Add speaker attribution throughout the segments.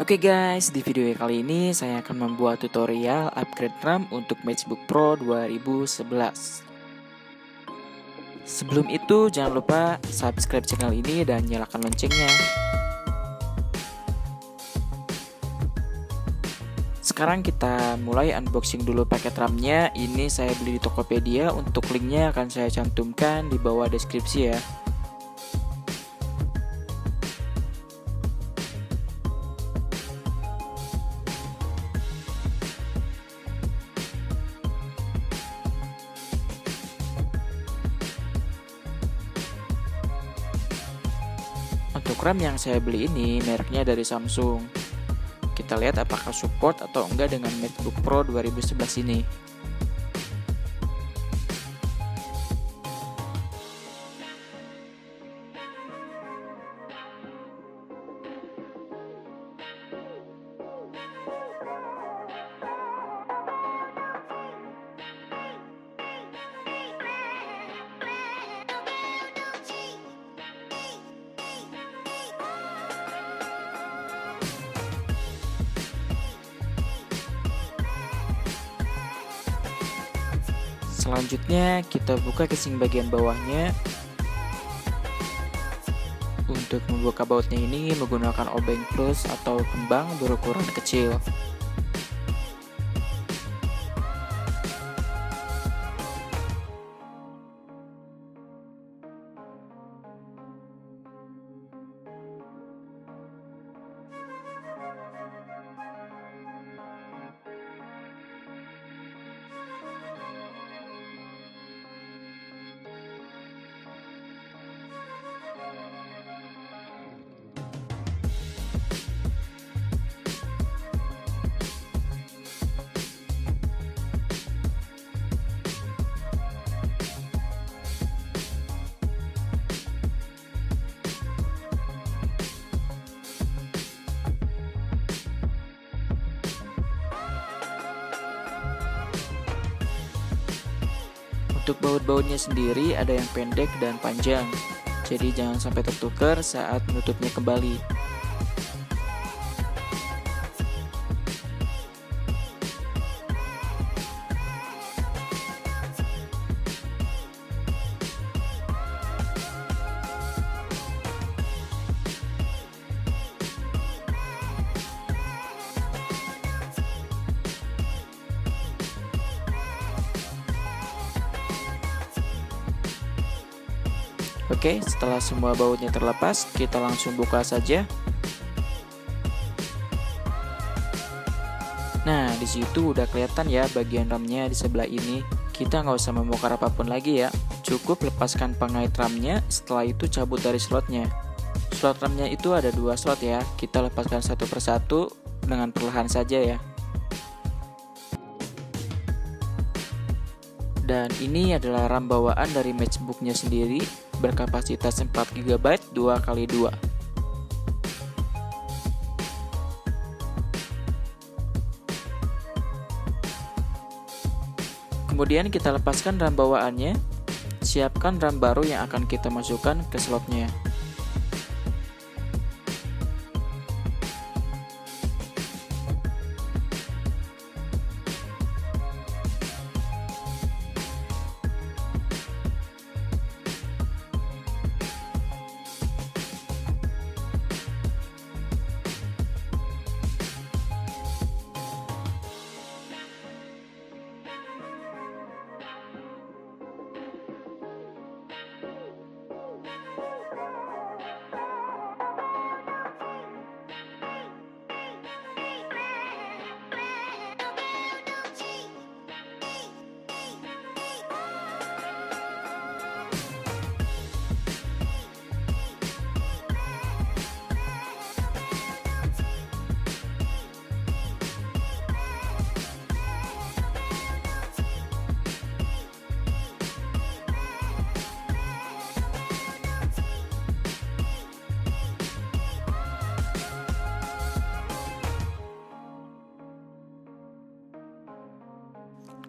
Speaker 1: Oke guys, di video kali ini saya akan membuat tutorial upgrade RAM untuk MacBook Pro 2011. Sebelum itu jangan lupa subscribe channel ini dan nyalakan loncengnya. Sekarang kita mulai unboxing dulu paket RAM-nya. Ini saya beli di Tokopedia, untuk linknya akan saya cantumkan di bawah deskripsi ya. Untuk RAM yang saya beli ini mereknya dari Samsung. Kita lihat apakah support atau enggak dengan MacBook Pro 2011 ini. Selanjutnya kita buka casing bagian bawahnya. Untuk membuka bautnya ini menggunakan obeng plus atau kembang berukuran kecil. Untuk baut-bautnya sendiri ada yang pendek dan panjang, jadi jangan sampai tertukar saat menutupnya kembali. Oke, setelah semua bautnya terlepas, kita langsung buka saja. Nah, di situ udah kelihatan ya bagian RAM-nya di sebelah ini. Kita nggak usah membongkar apapun lagi ya. Cukup lepaskan pengait RAM-nya, setelah itu cabut dari slotnya. Slot RAM-nya itu ada 2 slot ya. Kita lepaskan satu persatu dengan perlahan saja ya. Dan ini adalah RAM bawaan dari MacBook-nya sendiri, berkapasitas 4 GB 2x2. Kemudian kita lepaskan RAM bawaannya, siapkan RAM baru yang akan kita masukkan ke slotnya.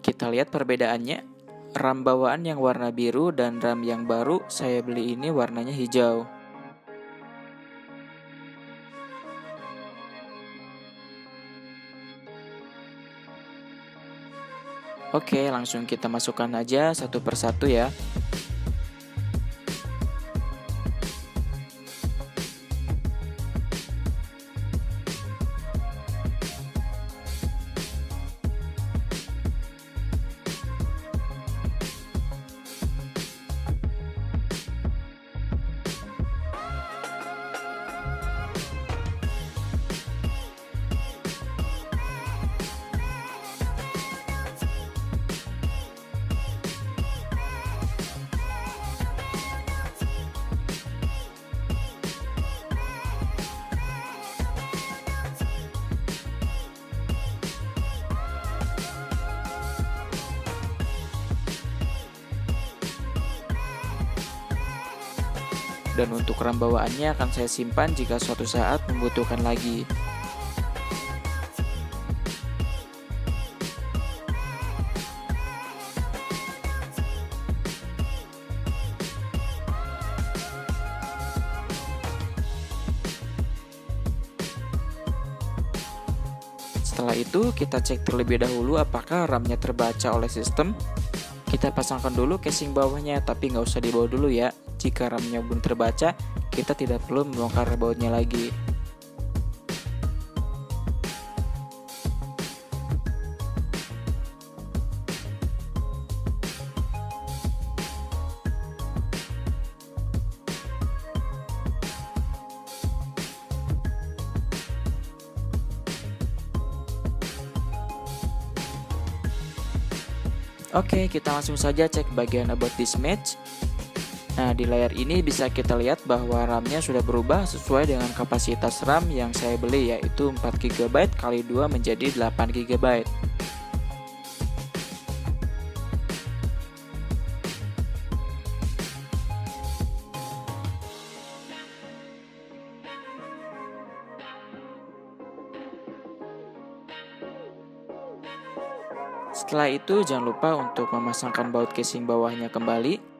Speaker 1: Kita lihat perbedaannya. RAM bawaan yang warna biru dan RAM yang baru saya beli ini warnanya hijau. Oke, langsung kita masukkan aja satu persatu ya. Dan untuk RAM bawaannya akan saya simpan jika suatu saat membutuhkan lagi. Setelah itu kita cek terlebih dahulu apakah RAM-nya terbaca oleh sistem. Kita pasangkan dulu casing bawahnya, tapi nggak usah dibawa dulu ya. Jika RAM-nya belum terbaca, kita tidak perlu membongkar bautnya lagi. Oke, kita langsung saja cek bagian about this match. Nah, di layar ini bisa kita lihat bahwa RAM-nya sudah berubah sesuai dengan kapasitas RAM yang saya beli, yaitu 4 GB kali 2 menjadi 8 GB. Setelah itu jangan lupa untuk memasangkan baut casing bawahnya kembali.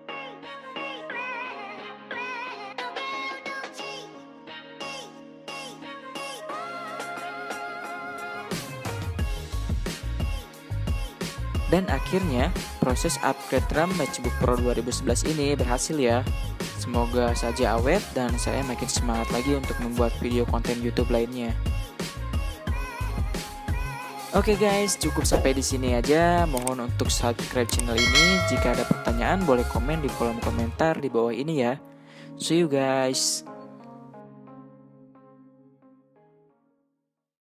Speaker 1: Dan akhirnya proses upgrade RAM MacBook Pro 2011 ini berhasil ya. Semoga saja awet dan saya makin semangat lagi untuk membuat video konten YouTube lainnya. Oke guys, cukup sampai di sini aja. Mohon untuk subscribe channel ini. Jika ada pertanyaan boleh komen di kolom komentar di bawah ini ya. See you guys.